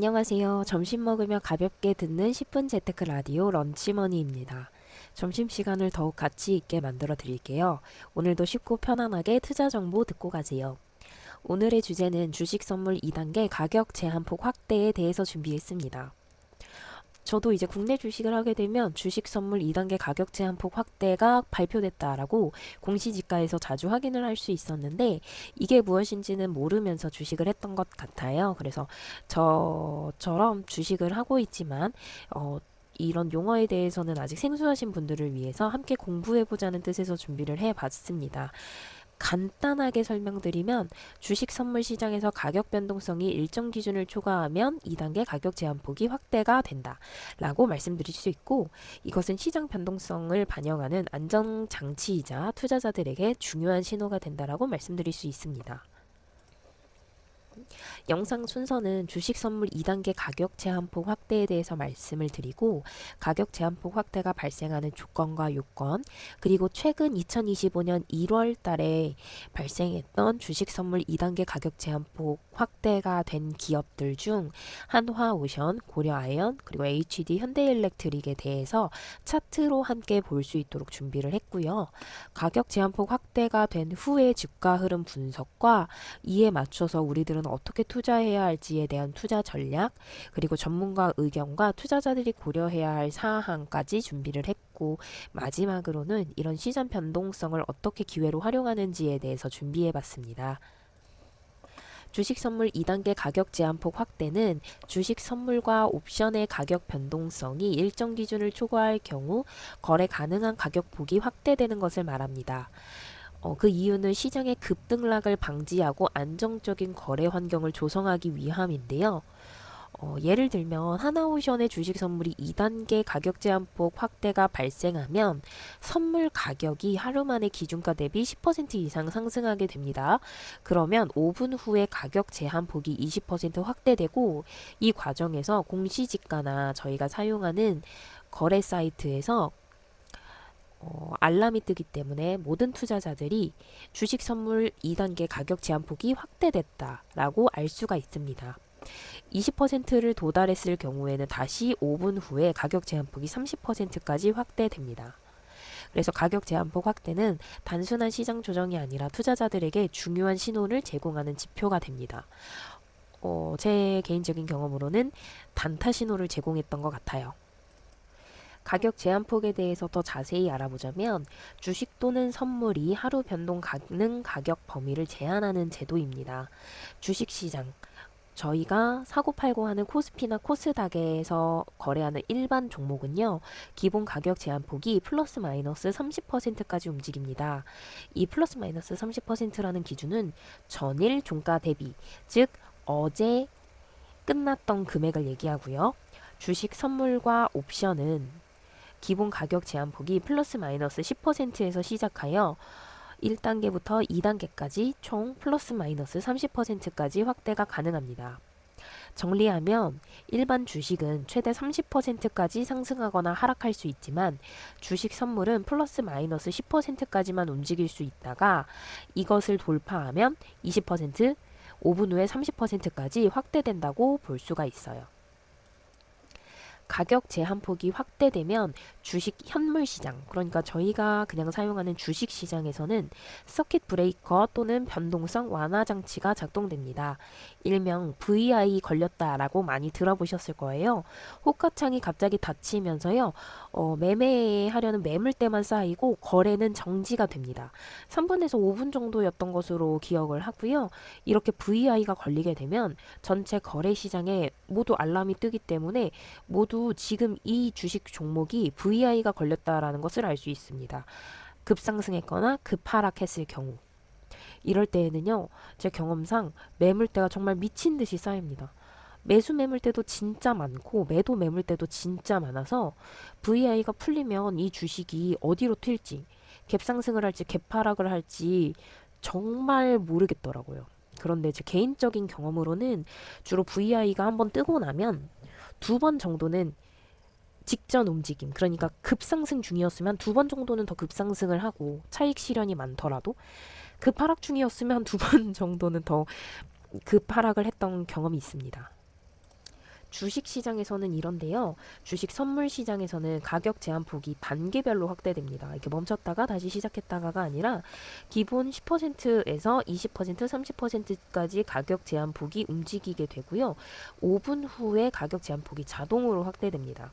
안녕하세요. 점심 먹으며 가볍게 듣는 10분 재테크 라디오 런치머니입니다. 점심시간을 더욱 가치 있게 만들어 드릴게요. 오늘도 쉽고 편안하게 투자 정보 듣고 가세요. 오늘의 주제는 주식 선물 2단계 가격 제한폭 확대에 대해서 준비했습니다. 저도 이제 국내 주식을 하게 되면 주식 선물 2단계 가격 제한폭 확대가 발표됐다라고 공시지가에서 자주 확인을 할 수 있었는데 이게 무엇인지는 모르면서 주식을 했던 것 같아요. 그래서 저처럼 주식을 하고 있지만 이런 용어에 대해서는 아직 생소하신 분들을 위해서 함께 공부해보자는 뜻에서 준비를 해봤습니다. 간단하게 설명드리면 주식 선물 시장에서 가격 변동성이 일정 기준을 초과하면 2단계 가격 제한폭이 확대가 된다 라고 말씀드릴 수 있고, 이것은 시장 변동성을 반영하는 안정장치이자 투자자들에게 중요한 신호가 된다라고 말씀드릴 수 있습니다. 영상 순서는 주식 선물 2단계 가격 제한폭 확대에 대해서 말씀을 드리고, 가격 제한폭 확대가 발생하는 조건과 요건, 그리고 최근 2025년 1월 달에 발생했던 주식 선물 2단계 가격 제한폭 확대가 된 기업들 중 한화오션, 고려아연, 그리고 HD 현대일렉트릭에 대해서 차트로 함께 볼 수 있도록 준비를 했고요. 가격 제한폭 확대가 된 후의 주가 흐름 분석과 이에 맞춰서 우리들은 어떻게 투자해야 할지에 대한 투자 전략, 그리고 전문가 의견과 투자자들이 고려해야 할 사항까지 준비를 했고, 마지막으로는 이런 시장 변동성을 어떻게 기회로 활용하는지에 대해서 준비해 봤습니다. 주식 선물 2단계 가격 제한폭 확대는 주식 선물과 옵션의 가격 변동성이 일정 기준을 초과할 경우 거래 가능한 가격폭이 확대되는 것을 말합니다. 그 이유는 시장의 급등락을 방지하고 안정적인 거래 환경을 조성하기 위함인데요. 예를 들면 하나오션의 주식 선물이 2단계 가격 제한폭 확대가 발생하면 선물 가격이 하루 만에 기준가 대비 10% 이상 상승하게 됩니다. 그러면 5분 후에 가격 제한폭이 20% 확대되고, 이 과정에서 공시지가나 저희가 사용하는 거래 사이트에서 알람이 뜨기 때문에 모든 투자자들이 주식 선물 2단계 가격 제한폭이 확대됐다라고 알 수가 있습니다. 20%를 도달했을 경우에는 다시 5분 후에 가격 제한폭이 30%까지 확대됩니다. 그래서 가격 제한폭 확대는 단순한 시장 조정이 아니라 투자자들에게 중요한 신호를 제공하는 지표가 됩니다. 제 개인적인 경험으로는 단타 신호를 제공했던 것 같아요. 가격 제한폭에 대해서 더 자세히 알아보자면, 주식 또는 선물이 하루 변동 가능 가격 범위를 제한하는 제도입니다. 주식시장, 저희가 사고팔고 하는 코스피나 코스닥에서 거래하는 일반 종목은요, 기본 가격 제한폭이 플러스 마이너스 30%까지 움직입니다. 이 플러스 마이너스 30%라는 기준은 전일 종가 대비, 즉 어제 끝났던 금액을 얘기하고요. 주식 선물과 옵션은 기본 가격 제한폭이 플러스 마이너스 10%에서 시작하여 1단계부터 2단계까지 총 플러스 마이너스 30%까지 확대가 가능합니다. 정리하면 일반 주식은 최대 30%까지 상승하거나 하락할 수 있지만, 주식 선물은 플러스 마이너스 10%까지만 움직일 수 있다가 이것을 돌파하면 20%, 5분 후에 30%까지 확대된다고 볼 수가 있어요. 가격 제한폭이 확대되면 주식 현물 시장, 그러니까 저희가 그냥 사용하는 주식 시장에서는 서킷 브레이커 또는 변동성 완화 장치가 작동됩니다. 일명 VI 걸렸다라고 많이 들어보셨을 거예요. 호가창이 갑자기 닫히면서요, 매매하려는 매물대만 쌓이고 거래는 정지가 됩니다. 3분에서 5분 정도였던 것으로 기억을 하고요. 이렇게 VI가 걸리게 되면 전체 거래 시장에 모두 알람이 뜨기 때문에 모두 지금 이 주식 종목이 VI가 걸렸다라는 것을 알 수 있습니다. 급상승했거나 급하락했을 경우. 이럴 때에는요, 제 경험상 매물대가 정말 미친 듯이 쌓입니다. 매수 매물대도 진짜 많고 매도 매물대도 진짜 많아서 VI가 풀리면 이 주식이 어디로 튈지, 갭상승을 할지 갭하락을 할지 정말 모르겠더라고요. 그런데 제 개인적인 경험으로는 주로 VI가 한번 뜨고 나면 2번 정도는 직전 움직임, 그러니까 급상승 중이었으면 2번 정도는 더 급상승을 하고 차익 실현이 많더라도, 급하락 중이었으면 2번 정도는 더 급하락을 했던 경험이 있습니다. 주식 시장에서는 이런데요. 주식 선물 시장에서는 가격 제한폭이 단계별로 확대됩니다. 이렇게 멈췄다가 다시 시작했다가가 아니라 기본 10%에서 20%, 30%까지 가격 제한폭이 움직이게 되고요. 5분 후에 가격 제한폭이 자동으로 확대됩니다.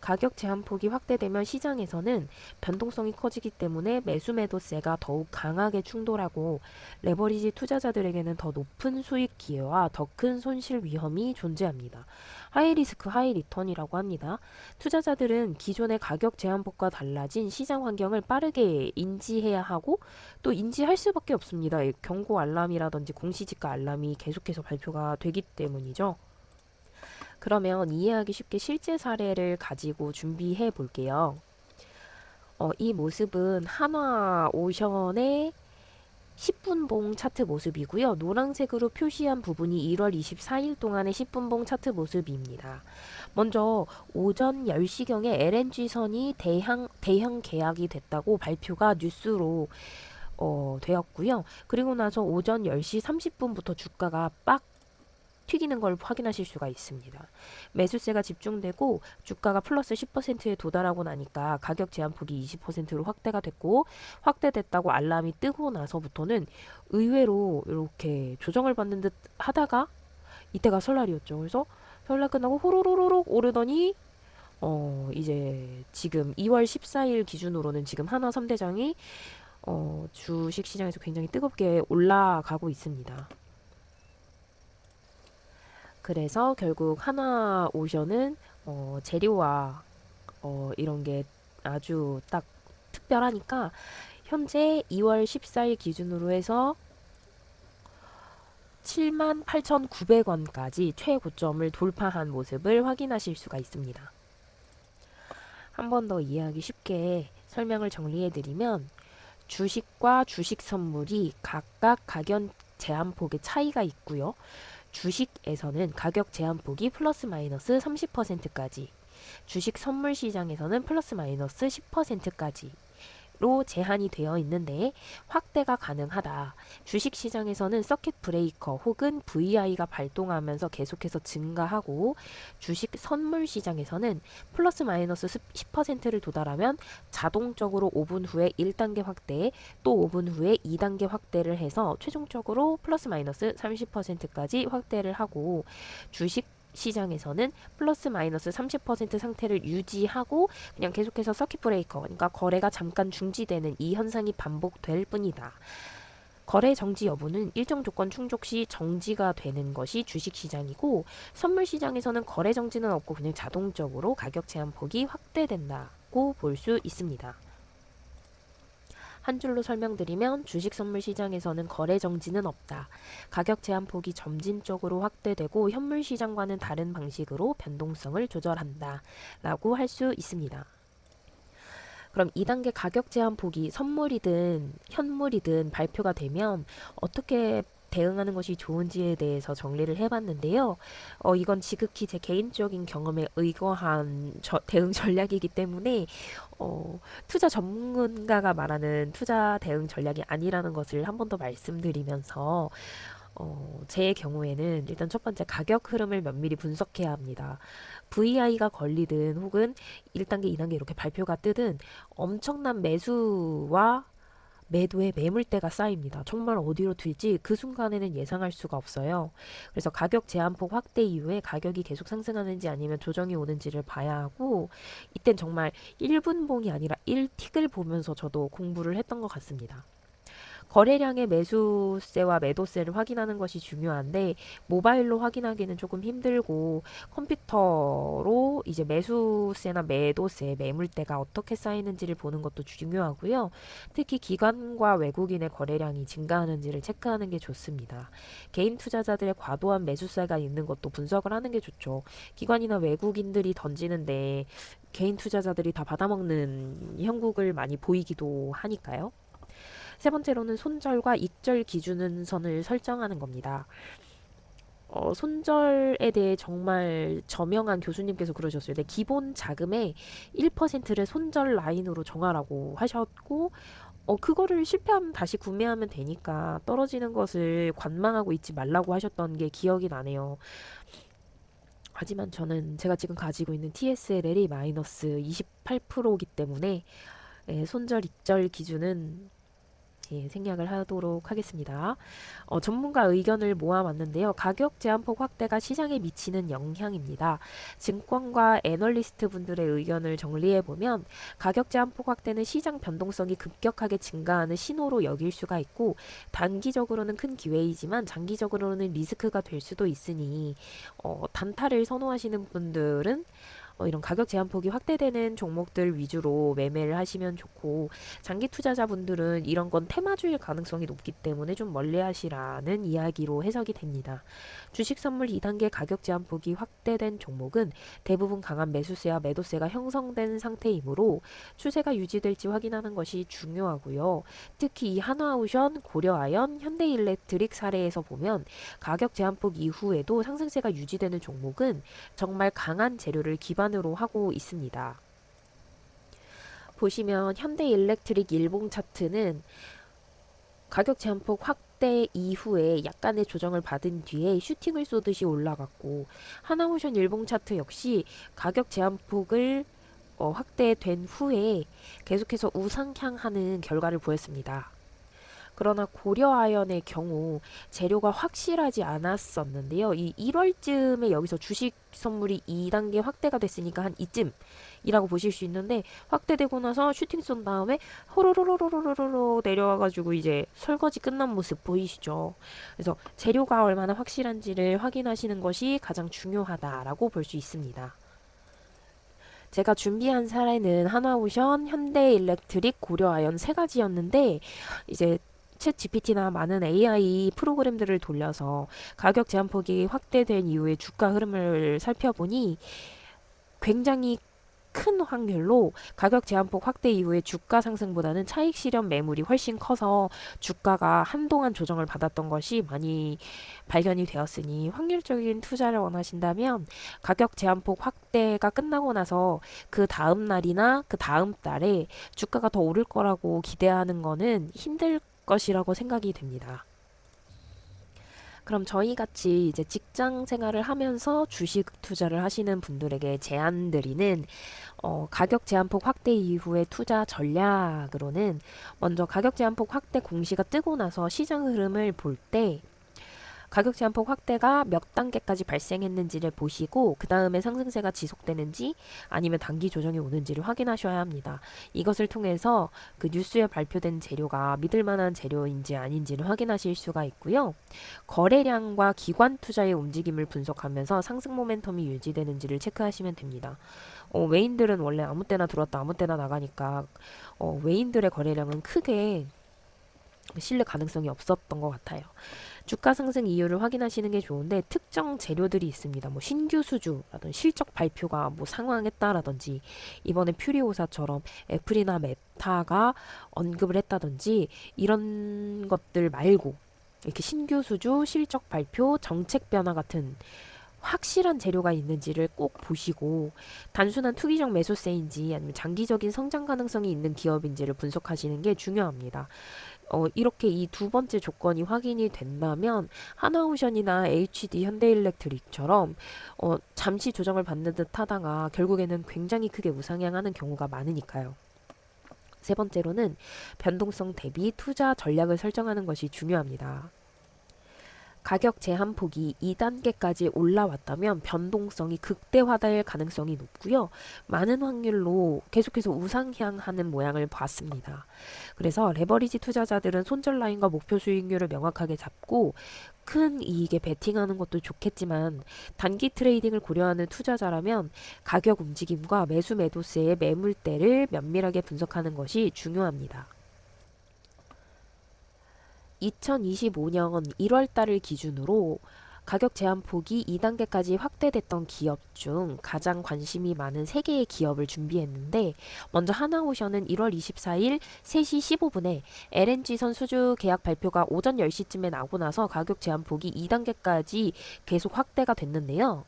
가격 제한폭이 확대되면 시장에서는 변동성이 커지기 때문에 매수 매도세가 더욱 강하게 충돌하고 레버리지 투자자들에게는 더 높은 수익 기회와 더 큰 손실 위험이 존재합니다. 하이 리스크 하이 리턴이라고 합니다. 투자자들은 기존의 가격 제한폭과 달라진 시장 환경을 빠르게 인지해야 하고 또 인지할 수밖에 없습니다. 경고 알람이라든지 공시지가 알람이 계속해서 발표가 되기 때문이죠. 그러면 이해하기 쉽게 실제 사례를 가지고 준비해 볼게요. 이 모습은 한화오션의 10분봉 차트 모습이고요. 노란색으로 표시한 부분이 1월 24일 동안의 10분봉 차트 모습입니다. 먼저 오전 10시경에 LNG선이 대형 계약이 됐다고 발표가 뉴스로 되었고요. 그리고 나서 오전 10시 30분부터 주가가 빡 튀기는 걸 확인하실 수가 있습니다. 매수세가 집중되고 주가가 플러스 10%에 도달하고 나니까 가격 제한폭이 20%로 확대가 됐고 확대됐다고 알람이 뜨고 나서부터는 의외로 이렇게 조정을 받는 듯 하다가 이때가 설날이었죠. 그래서 설날 끝나고 호로로로록 오르더니 이제 지금 2월 14일 기준으로는 지금 한화 3대장이 주식 시장에서 굉장히 뜨겁게 올라가고 있습니다. 그래서 결국 한화오션은 재료와 이런 게 아주 딱 특별하니까 현재 2월 14일 기준으로 해서 78,900원까지 최고점을 돌파한 모습을 확인하실 수가 있습니다. 한 번 더 이해하기 쉽게 설명을 정리해드리면 주식과 주식 선물이 각각 가격 제한폭의 차이가 있고요. 주식에서는 가격 제한폭이 플러스 마이너스 30%까지, 주식 선물 시장에서는 플러스 마이너스 10%까지 로 제한이 되어 있는데 확대가 가능하다. 주식 시장에서는 서킷 브레이커 혹은 VI가 발동하면서 계속해서 증가하고 주식 선물 시장에서는 플러스 마이너스 10%를 도달하면 자동적으로 5분 후에 1단계 확대, 또 5분 후에 2단계 확대를 해서 최종적으로 플러스 마이너스 30%까지 확대를 하고 주식 시장에서는 플러스 마이너스 30% 상태를 유지하고 그냥 계속해서 서킷 브레이커, 그러니까 거래가 잠깐 중지되는 이 현상이 반복될 뿐이다. 거래 정지 여부는 일정 조건 충족 시 정지가 되는 것이 주식 시장이고 선물 시장에서는 거래 정지는 없고 그냥 자동적으로 가격 제한폭이 확대된다고 볼 수 있습니다. 한 줄로 설명드리면 주식 선물 시장에서는 거래 정지는 없다. 가격 제한폭이 점진적으로 확대되고 현물 시장과는 다른 방식으로 변동성을 조절한다. 라고 할 수 있습니다. 그럼 2단계 가격 제한폭이 선물이든 현물이든 발표가 되면 어떻게 대응하는 것이 좋은지에 대해서 정리를 해봤는데요. 이건 지극히 제 개인적인 경험에 의거한 대응 전략이기 때문에 투자 전문가가 말하는 투자 대응 전략이 아니라는 것을 한 번 더 말씀드리면서 제 경우에는 일단 첫 번째 가격 흐름을 면밀히 분석해야 합니다. VI가 걸리든 혹은 1단계, 2단계 이렇게 발표가 뜨든 엄청난 매수와 매도의 매물대가 쌓입니다. 정말 어디로 튈지 그 순간에는 예상할 수가 없어요. 그래서 가격 제한폭 확대 이후에 가격이 계속 상승하는지 아니면 조정이 오는지를 봐야 하고 이땐 정말 1분봉이 아니라 1틱을 보면서 저도 공부를 했던 것 같습니다. 거래량의 매수세와 매도세를 확인하는 것이 중요한데 모바일로 확인하기는 조금 힘들고 컴퓨터로 이제 매수세나 매도세, 매물대가 어떻게 쌓이는지를 보는 것도 중요하고요. 특히 기관과 외국인의 거래량이 증가하는지를 체크하는 게 좋습니다. 개인 투자자들의 과도한 매수세가 있는 것도 분석을 하는 게 좋죠. 기관이나 외국인들이 던지는데 개인 투자자들이 다 받아먹는 형국을 많이 보이기도 하니까요. 세 번째로는 손절과 익절 기준선을 설정하는 겁니다. 손절에 대해 정말 저명한 교수님께서 그러셨어요. 네, 기본 자금의 1%를 손절 라인으로 정하라고 하셨고, 그거를 실패하면 다시 구매하면 되니까 떨어지는 것을 관망하고 있지 말라고 하셨던 게 기억이 나네요. 하지만 저는 제가 지금 가지고 있는 TSLL이 마이너스 28%이기 때문에 손절 익절 기준은 생략을 하도록 하겠습니다. 전문가 의견을 모아봤는데요. 가격 제한폭 확대가 시장에 미치는 영향입니다. 증권과 애널리스트 분들의 의견을 정리해보면 가격 제한폭 확대는 시장 변동성이 급격하게 증가하는 신호로 여길 수가 있고 단기적으로는 큰 기회이지만 장기적으로는 리스크가 될 수도 있으니 단타를 선호하시는 분들은 이런 가격 제한폭이 확대되는 종목들 위주로 매매를 하시면 좋고 장기 투자자분들은 이런 건 테마주일 가능성이 높기 때문에 좀 멀리 하시라는 이야기로 해석이 됩니다. 주식 선물 2단계 가격 제한폭이 확대된 종목은 대부분 강한 매수세와 매도세가 형성된 상태이므로 추세가 유지될지 확인하는 것이 중요하고요. 특히 이 한화오션, 고려아연, 현대일렉트릭 사례에서 보면 가격 제한폭 이후에도 상승세가 유지되는 종목은 정말 강한 재료를 기반으로 하고 있습니다. 보시면 현대일렉트릭 일봉 차트는 가격 제한폭 확대 이후에 약간의 조정을 받은 뒤에 슈팅을 쏘듯이 올라갔고 하나오션 일봉 차트 역시 가격 제한폭을 확대된 후에 계속해서 우상향하는 결과를 보였습니다. 그러나 고려아연의 경우 재료가 확실하지 않았었는데요. 이 1월쯤에 여기서 주식 선물이 2단계 확대가 됐으니까 한 이쯤이라고 보실 수 있는데 확대되고 나서 슈팅 쏜 다음에 호로로로로로로로 내려와가지고 이제 설거지 끝난 모습 보이시죠? 그래서 재료가 얼마나 확실한지를 확인하시는 것이 가장 중요하다라고 볼 수 있습니다. 제가 준비한 사례는 한화오션, 현대일렉트릭, 고려아연 세 가지였는데 이제 챗 GPT나 많은 AI 프로그램들을 돌려서 가격 제한폭이 확대된 이후의 주가 흐름을 살펴보니 굉장히 큰 확률로 가격 제한폭 확대 이후의 주가 상승보다는 차익 실현 매물이 훨씬 커서 주가가 한동안 조정을 받았던 것이 많이 발견이 되었으니 확률적인 투자를 원하신다면 가격 제한폭 확대가 끝나고 나서 그 다음 날이나 그 다음 달에 주가가 더 오를 거라고 기대하는 거는 힘들 것이라고 생각이 됩니다. 그럼 저희 같이 이제 직장 생활을 하면서 주식 투자를 하시는 분들에게 제안드리는 가격 제한폭 확대 이후의 투자 전략으로는 먼저 가격 제한폭 확대 공시가 뜨고 나서 시장 흐름을 볼 때 가격 제한폭 확대가 몇 단계까지 발생했는지를 보시고 그 다음에 상승세가 지속되는지 아니면 단기 조정이 오는지를 확인하셔야 합니다. 이것을 통해서 그 뉴스에 발표된 재료가 믿을 만한 재료인지 아닌지를 확인하실 수가 있고요. 거래량과 기관 투자의 움직임을 분석하면서 상승 모멘텀이 유지되는지를 체크하시면 됩니다. 외인들은 원래 아무 때나 들어왔다 아무 때나 나가니까 외인들의 거래량은 크게 실릴 가능성이 없었던 것 같아요. 주가 상승 이유를 확인하시는 게 좋은데 특정 재료들이 있습니다. 뭐 신규 수주라든지 실적 발표가 뭐 상황했다라든지 이번에 퓨리오사처럼 애플이나 메타가 언급을 했다든지 이런 것들 말고 이렇게 신규 수주, 실적 발표, 정책 변화 같은 확실한 재료가 있는지를 꼭 보시고 단순한 투기적 매수세인지 아니면 장기적인 성장 가능성이 있는 기업인지를 분석하시는 게 중요합니다. 이렇게 이 두 번째 조건이 확인이 된다면 하나오션이나 HD 현대일렉트릭처럼 잠시 조정을 받는 듯 하다가 결국에는 굉장히 크게 우상향하는 경우가 많으니까요. 세 번째로는 변동성 대비 투자 전략을 설정하는 것이 중요합니다. 가격 제한폭이 2단계까지 올라왔다면 변동성이 극대화될 가능성이 높고요. 많은 확률로 계속해서 우상향하는 모양을 봤습니다. 그래서 레버리지 투자자들은 손절 라인과 목표 수익률을 명확하게 잡고 큰 이익에 베팅하는 것도 좋겠지만 단기 트레이딩을 고려하는 투자자라면 가격 움직임과 매수 매도세의 매물대를 면밀하게 분석하는 것이 중요합니다. 2025년 1월 달을 기준으로 가격 제한폭이 2단계까지 확대됐던 기업 중 가장 관심이 많은 3개의 기업을 준비했는데 먼저 하나오션은 1월 24일 3시 15분에 LNG선 수주 계약 발표가 오전 10시쯤에 나고 나서 가격 제한폭이 2단계까지 계속 확대가 됐는데요.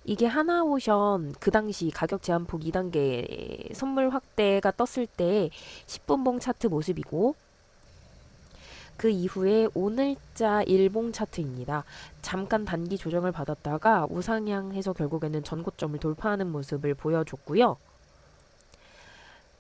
이게 하나오션 그 당시 가격 제한폭 2단계 선물 확대가 떴을 때 10분봉 차트 모습이고 그 이후에 오늘자 일봉 차트입니다. 잠깐 단기 조정을 받았다가 우상향해서 결국에는 전고점을 돌파하는 모습을 보여줬고요.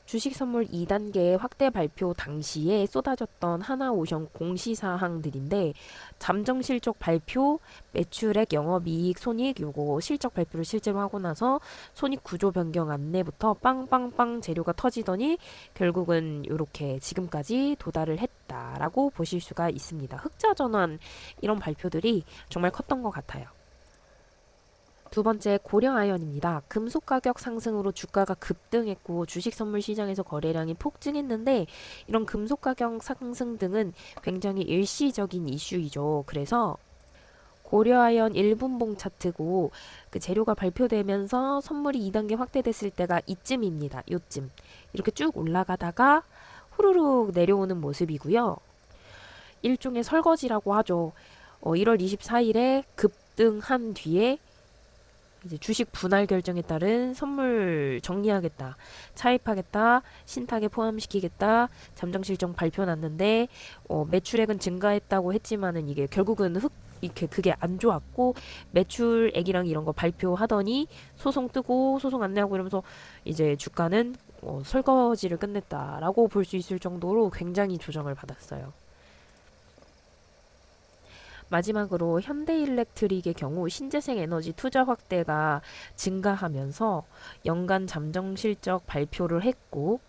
주식 선물 2단계 확대 발표 당시에 쏟아졌던 하나오션 공시사항들인데 잠정 실적 발표, 매출액, 영업이익, 손익 요거 실적 발표를 실제로 하고 나서 손익 구조 변경 안내부터 빵빵빵 재료가 터지더니 결국은 이렇게 지금까지 도달을 했다라고 보실 수가 있습니다. 흑자 전환 이런 발표들이 정말 컸던 것 같아요. 두 번째 고려아연입니다. 금속 가격 상승으로 주가가 급등했고 주식 선물 시장에서 거래량이 폭증했는데 이런 금속 가격 상승 등은 굉장히 일시적인 이슈이죠. 그래서 고려아연 1분봉 차트고 그 재료가 발표되면서 선물이 2단계 확대됐을 때가 이쯤입니다. 요쯤. 이렇게 쭉 올라가다가 후루룩 내려오는 모습이고요. 일종의 설거지라고 하죠. 1월 24일에 급등한 뒤에 이제 주식 분할 결정에 따른 선물 정리하겠다, 차입하겠다, 신탁에 포함시키겠다, 잠정 실적 발표 났는데 매출액은 증가했다고 했지만은 이게 결국은 이렇게 그게 안 좋았고 매출액이랑 이런 거 발표하더니 소송 뜨고 소송 안내하고 이러면서 이제 주가는 설거지를 끝냈다라고 볼 수 있을 정도로 굉장히 조정을 받았어요. 마지막으로 현대일렉트릭의 경우 신재생 에너지 투자 확대가 증가하면서 연간 잠정 실적 발표를 했고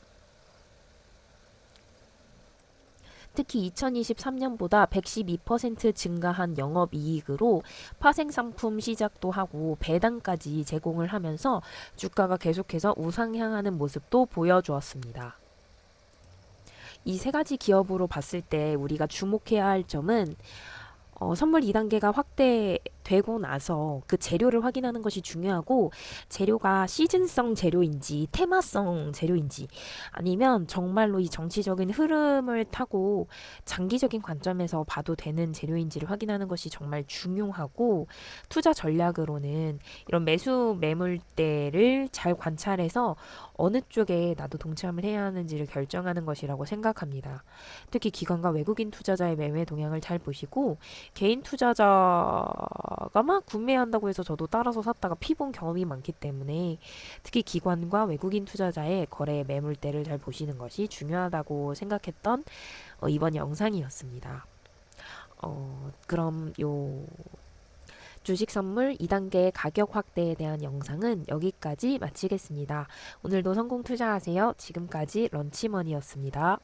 특히 2023년보다 112% 증가한 영업이익으로 파생상품 시작도 하고 배당까지 제공을 하면서 주가가 계속해서 우상향하는 모습도 보여주었습니다. 이 세 가지 기업으로 봤을 때 우리가 주목해야 할 점은 선물 2단계가 확대되고 나서 그 재료를 확인하는 것이 중요하고 재료가 시즌성 재료인지 테마성 재료인지 아니면 정말로 이 정치적인 흐름을 타고 장기적인 관점에서 봐도 되는 재료인지를 확인하는 것이 정말 중요하고 투자 전략으로는 이런 매수 매물대를 잘 관찰해서 어느 쪽에 나도 동참을 해야 하는지를 결정하는 것이라고 생각합니다. 특히 기관과 외국인 투자자의 매매 동향을 잘 보시고 개인 투자자가 막 구매한다고 해서 저도 따라서 샀다가 피본 경험이 많기 때문에 특히 기관과 외국인 투자자의 거래 매물대를 잘 보시는 것이 중요하다고 생각했던 이번 영상이었습니다. 그럼 요 주식 선물 2단계 가격 확대에 대한 영상은 여기까지 마치겠습니다. 오늘도 성공 투자하세요. 지금까지 런치머니였습니다.